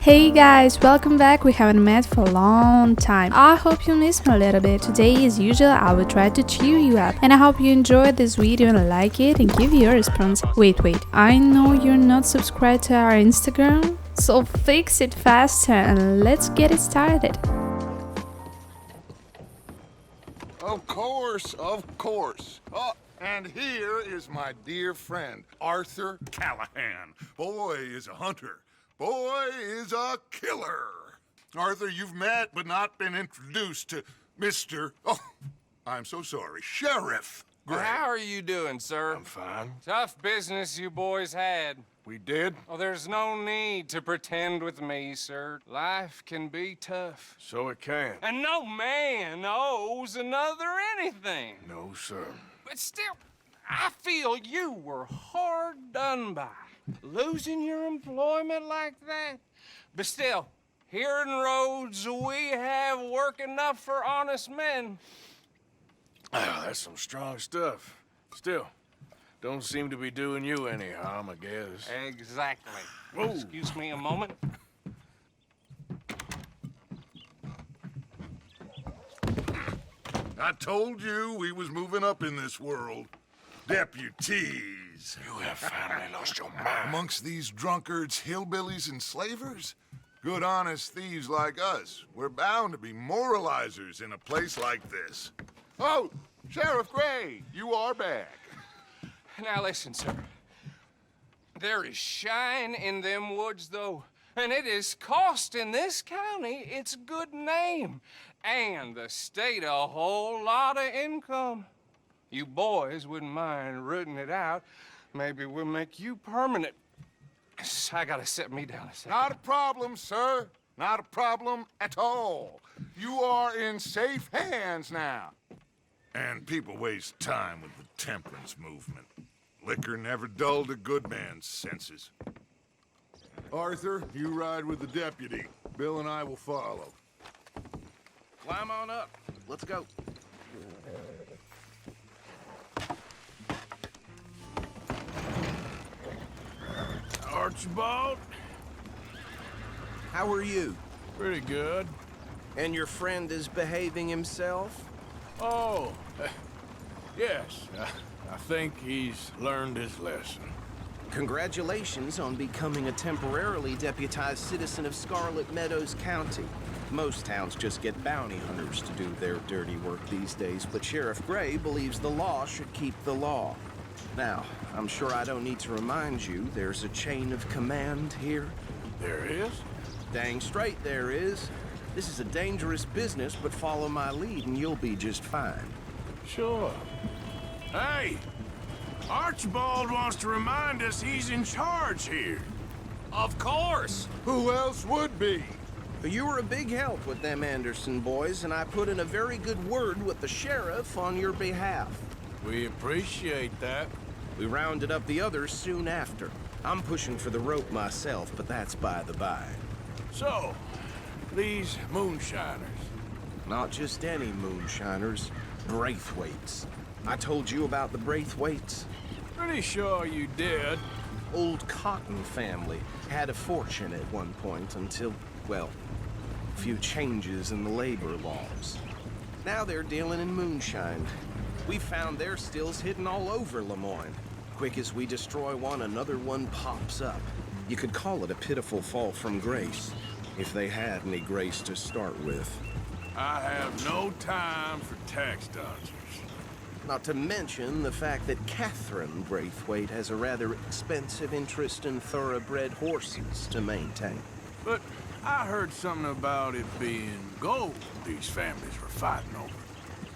Hey guys, welcome back. We haven't met for a long time. I hope you missed me a little bit. Today, as usual, I will try to cheer you up. And I hope you enjoyed this video and like it and give your response. Wait, I know you're not subscribed to our Instagram, so fix it faster and let's get it started. Of course. Oh, and here is my dear friend, Arthur Callahan. Boy is a hunter. Boy is a killer. Arthur, you've met but not been introduced to Mr. Oh, I'm so sorry, Sheriff Gray. How are you doing, sir? I'm fine. Tough business you boys had. We did? Oh, there's no need to pretend with me, sir. Life can be tough. So it can. And no man owes another anything. No, sir. But still, I feel you were hard done by. Losing your employment like that. But still, here in Rhodes, we have work enough for honest men. Oh, that's some strong stuff. Still, don't seem to be doing you any harm, I guess. Exactly. Whoa. Excuse me a moment. I told you we was moving up in this world. Deputies. You have finally lost your mind. Amongst these drunkards, hillbillies, and slavers? Good honest thieves like us. We're bound to be moralizers in a place like this. Oh, Sheriff Gray, you are back. Now listen, sir. There is shine in them woods, though, and it is costing this county its good name and the state a whole lot of income. You boys wouldn't mind rooting it out. Maybe we'll make you permanent. I gotta set me down a second. Not a problem, sir. Not a problem at all. You are in safe hands now. And people waste time with the temperance movement. Liquor never dulled a good man's senses. Arthur, you ride with the deputy. Bill and I will follow. Climb on up. Let's go. Archibald? How are you? Pretty good. And your friend is behaving himself? Oh, yes. I think he's learned his lesson. Congratulations on becoming a temporarily deputized citizen of Scarlet Meadows County. Most towns just get bounty hunters to do their dirty work these days, but Sheriff Gray believes the law should keep the law. Now, I'm sure I don't need to remind you, there's a chain of command here. There is? Dang straight there is. This is a dangerous business, but follow my lead and you'll be just fine. Sure. Hey! Archibald wants to remind us he's in charge here. Of course. Who else would be? You were a big help with them Anderson boys, and I put in a very good word with the sheriff on your behalf. We appreciate that. We rounded up the others soon after. I'm pushing for the rope myself, but that's by the by. So, these Moonshiners. Not just any Moonshiners, Braithwaites. I told you about the Braithwaites? Pretty sure you did. Old Cotton family had a fortune at one point until, well, a few changes in the labor laws. Now they're dealing in moonshine. We found their stills hidden all over Lemoyne. Quick as we destroy one, another one pops up. You could call it a pitiful fall from grace, if they had any grace to start with. I have no time for tax dodgers. Not to mention the fact that Catherine Braithwaite has a rather expensive interest in thoroughbred horses to maintain. But I heard something about it being gold these families were fighting over.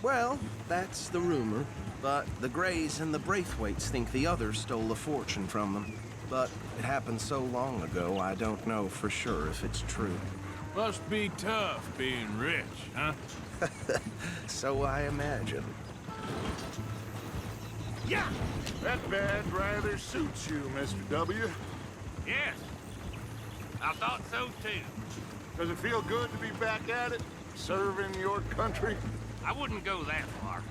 Well, that's the rumor. But the Grays and the Braithwaites think the others stole a fortune from them. But it happened so long ago, I don't know for sure if it's true. Must be tough being rich, huh? So I imagine. Yeah! That badge rather suits you, Mr. W. Yes, I thought so too. Does it feel good to be back at it? Serving your country? I wouldn't go that far.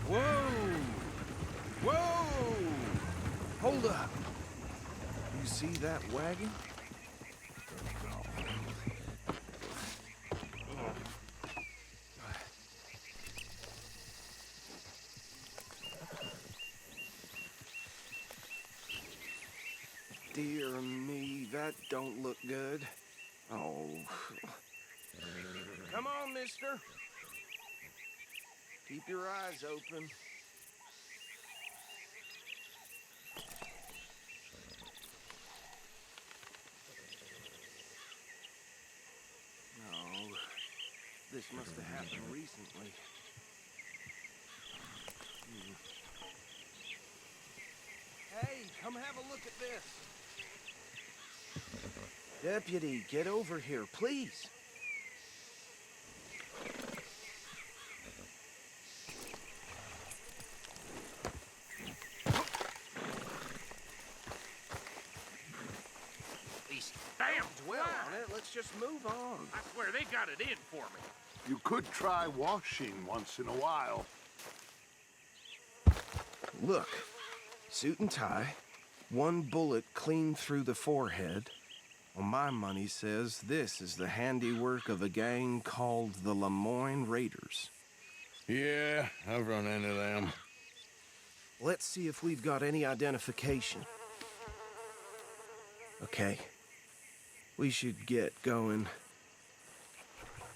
Whoa! Whoa! Hold up. see that wagon? Dear me, that don't look good. Oh. Come on, mister. Keep your eyes open. No, this must have happened recently. Hey, come have a look at this. Deputy, get over here, please. Damn, Dwell on it. Let's just move on. I swear they got it in for me. You could try washing once in a while. Look, suit and tie, one bullet clean through the forehead. Well, my money says this is the handiwork of a gang called the Lemoyne Raiders. Yeah, I've run into them. Let's see if we've got any identification. Okay. We should get going.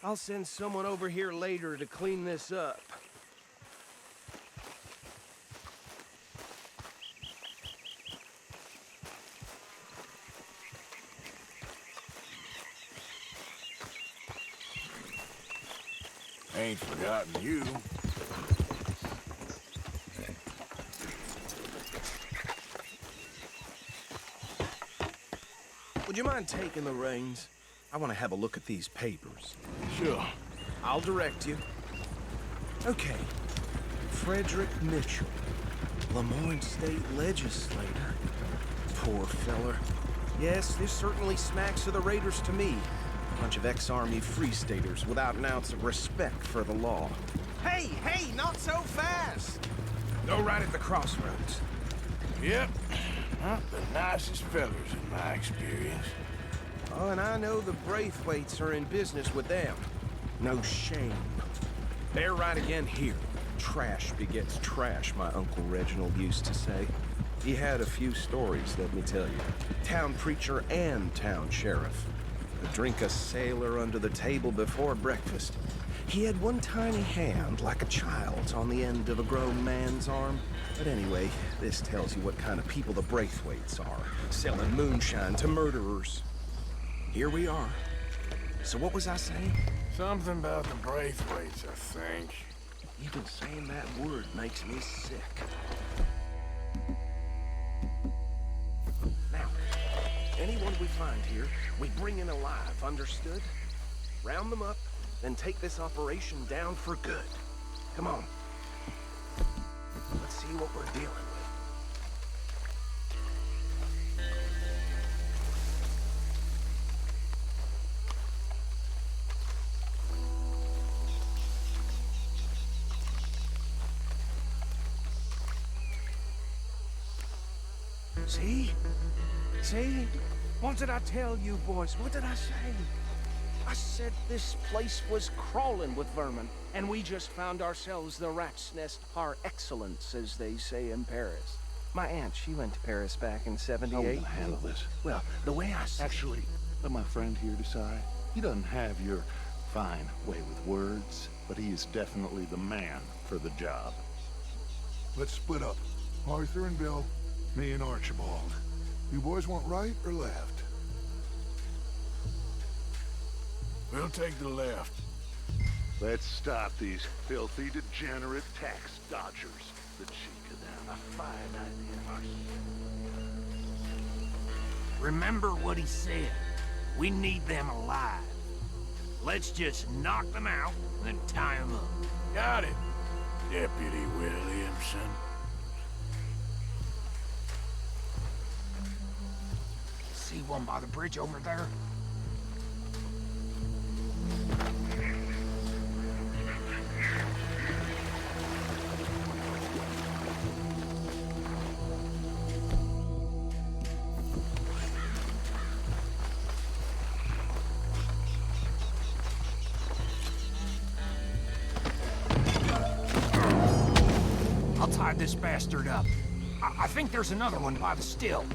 I'll send someone over here later to clean this up. Ain't forgotten you. Would you mind taking the reins? I want to have a look at these papers. Sure. I'll direct you. Okay. Frederick Mitchell, Lemoyne State Legislator. Poor feller. Yes, this certainly smacks of the Raiders to me. Bunch of ex-Army Free Staters without an ounce of respect for the law. Hey, hey, not so fast! Go right at the crossroads. Yep. Not the nicest fellers in my experience. Oh, and I know the Braithwaites are in business with them. No shame. They're right again here. Trash begets trash, my Uncle Reginald used to say. He had a few stories, let me tell you. Town preacher and town sheriff. Would drink a sailor under the table before breakfast. He had one tiny hand, like a child's, on the end of a grown man's arm. But anyway, this tells you what kind of people the Braithwaites are, selling moonshine to murderers. Here we are. So what was I saying? Something about the Braithwaites, I think. Even saying that word makes me sick. Now, anyone we find here, we bring in alive, understood? Round them up, then take this operation down for good. Come on. Let's see what we're dealing with. See? See? What did I tell you, boys? What did I say? I said this place was crawling with vermin, and we just found ourselves the rat's nest par excellence, as they say in Paris. My aunt, she went to Paris back in '78. How are we gonna handle this? Well, the way I see Actually, let my friend here decide. He doesn't have your fine way with words, but he is definitely the man for the job. Let's split up. Arthur and Bill, me and Archibald. You boys want right or left? We'll take the left. Let's stop these filthy, degenerate tax dodgers. The cheek of them. A fine idea. Remember what he said. We need them alive. Let's just knock them out, then tie them up. Got it, Deputy Williamson. See one by the bridge over there? tied this bastard up. I think there's another one by the still.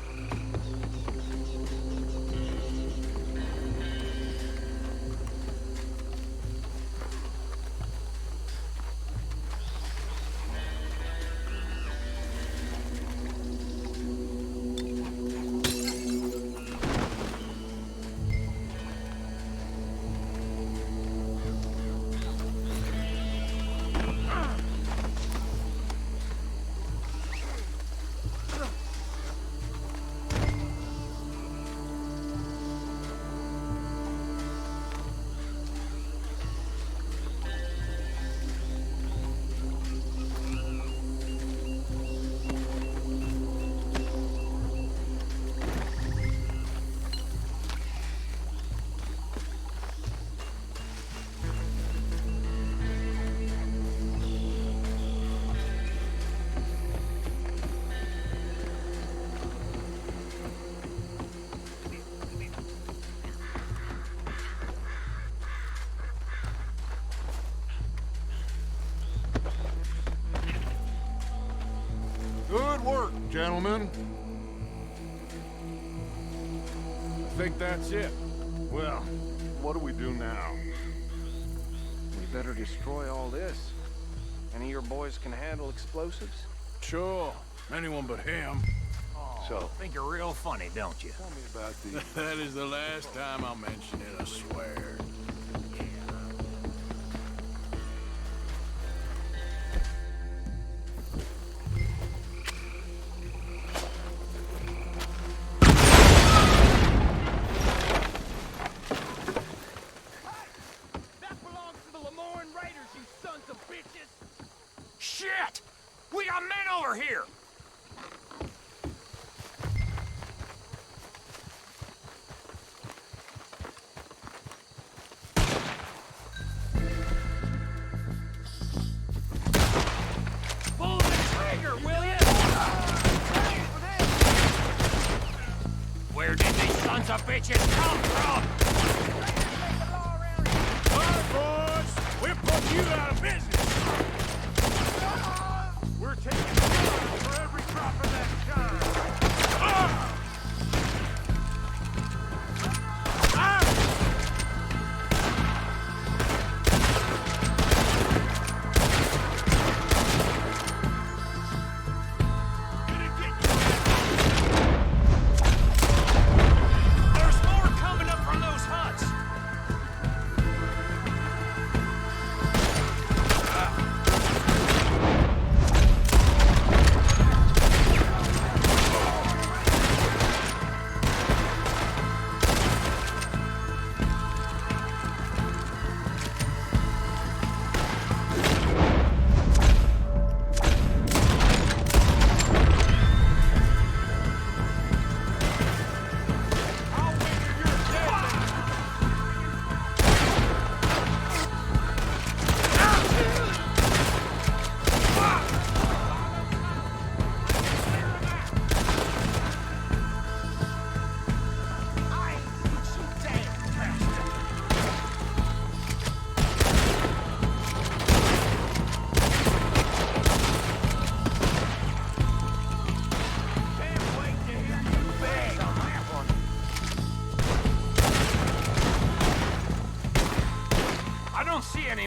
Good work, gentlemen. I think that's it. Well, what do we do now? We better destroy all this. Any of your boys can handle explosives? Sure. Anyone but him. So, Think you're real funny, don't you? tell me about the... That is the last time I'll mention it, I swear. Shit! We got men over here! Pull the trigger, will ya? Where did these sons of bitches come from? All right, boys. We're putting you out of business. We're taking for every drop of that kind. There's more coming up from those huts.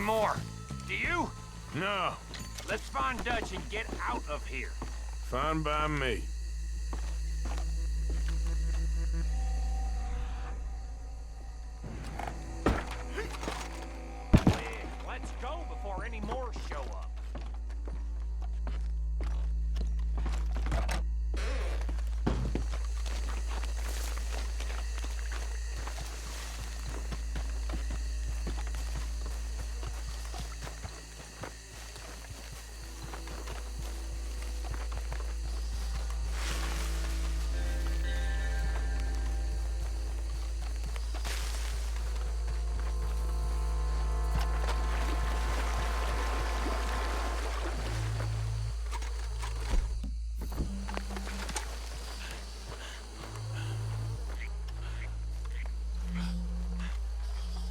More. Do you? No. Let's find Dutch and get out of here. Fine by me. Let's go before any more show up.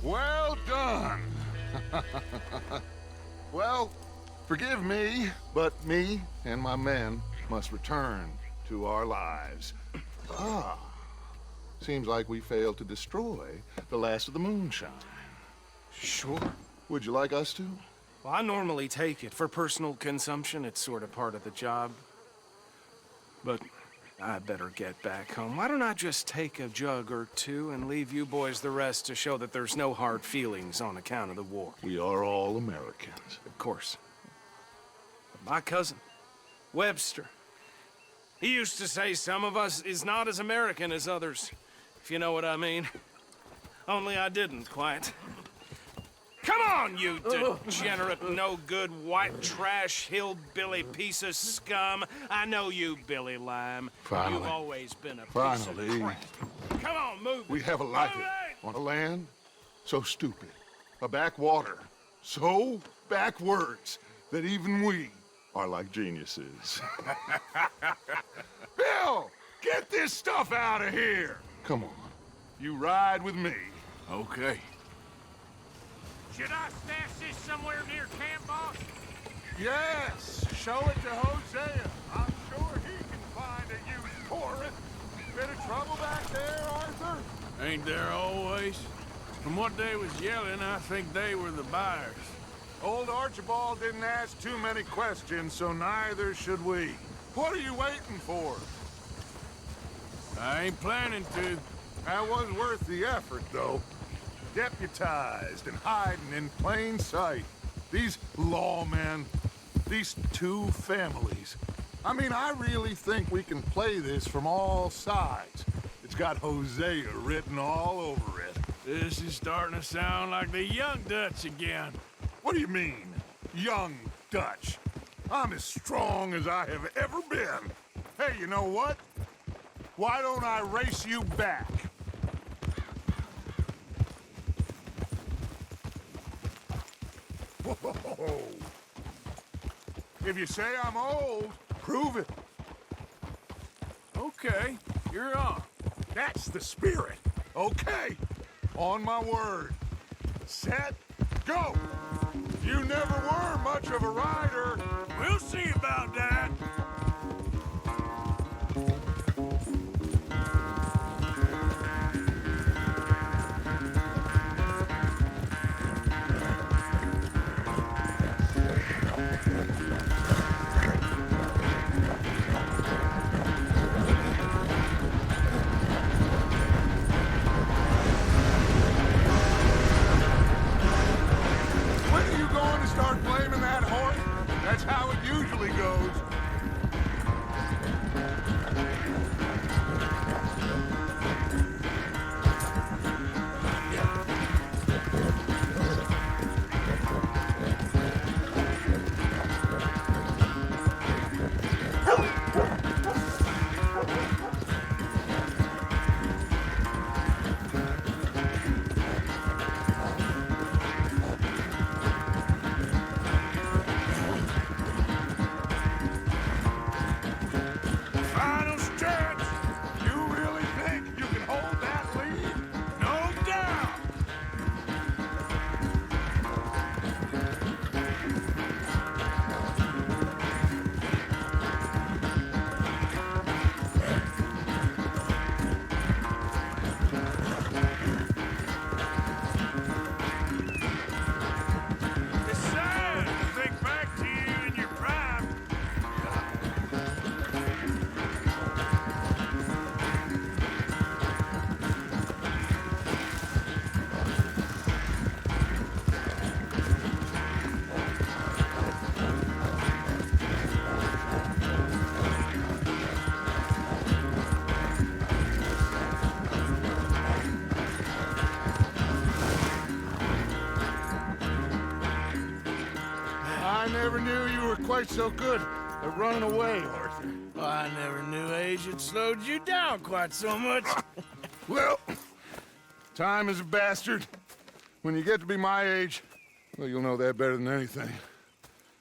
Well done. Well, Forgive me, but me and my men must return to our lives. Ah, seems like we failed to destroy the last of the moonshine. Sure. Would you like us to? Well, I normally take it. For personal consumption, it's sort of part of the job. But I better get back home. Why don't I just take a jug or two and leave you boys the rest to show that there's no hard feelings on account of the war? We are all Americans. Of course. But my cousin, Webster, he used to say some of us is not as American as others, if you know what I mean. Only I didn't quite. Come on, you degenerate, no-good, white trash, hillbilly piece of scum. I know you, Billy Lime. Finally. You've always been a piece Finally. of crap. Come on, move We it. have a life Move it! on a land so stupid, a backwater so backwards that even we are like geniuses. Bill, get this stuff out of here! Come on, you ride with me. Okay. Should I stash this somewhere near camp, boss? Yes, show it to Hosea. I'm sure he can find a use for it. Bit of trouble back there, Arthur? Ain't there always? From what they was yelling, I think they were the buyers. Old Archibald didn't ask too many questions, so neither should we. What are you waiting for? I ain't planning to. That was worth the effort, though. Deputized and hiding in plain sight. These lawmen, these two families. I mean, I really think we can play this from all sides. It's got Hosea written all over it. This is starting to sound like the Young Dutch again. What do you mean, young Dutch? I'm as strong as I have ever been. Hey, you know what? Why don't I race you back? Whoa. If you say I'm old, prove it. Okay, you're on. That's the spirit. Okay, on my word. Set, go. You never were much of a rider. We'll see about that. When are you going to start blaming that horse? That's how it usually goes. Final stretch. You really think you can hold that lead? No doubt. It's sad to think back to you in your prime. I never knew you were quite so good at running away, Arthur. Well, I never knew age had slowed you down quite so much. Well, time is a bastard. When you get to be my age, well, you'll know that better than anything.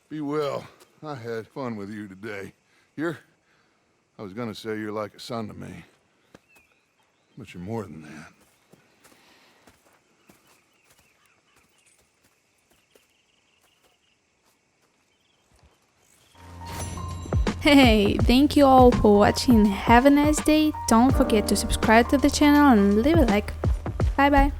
Be well. I had fun with you today. I was gonna say you're like a son to me, but you're more than that. Hey, thank you all for watching. Have a nice day. Don't forget to subscribe to the channel and leave a like. Bye bye.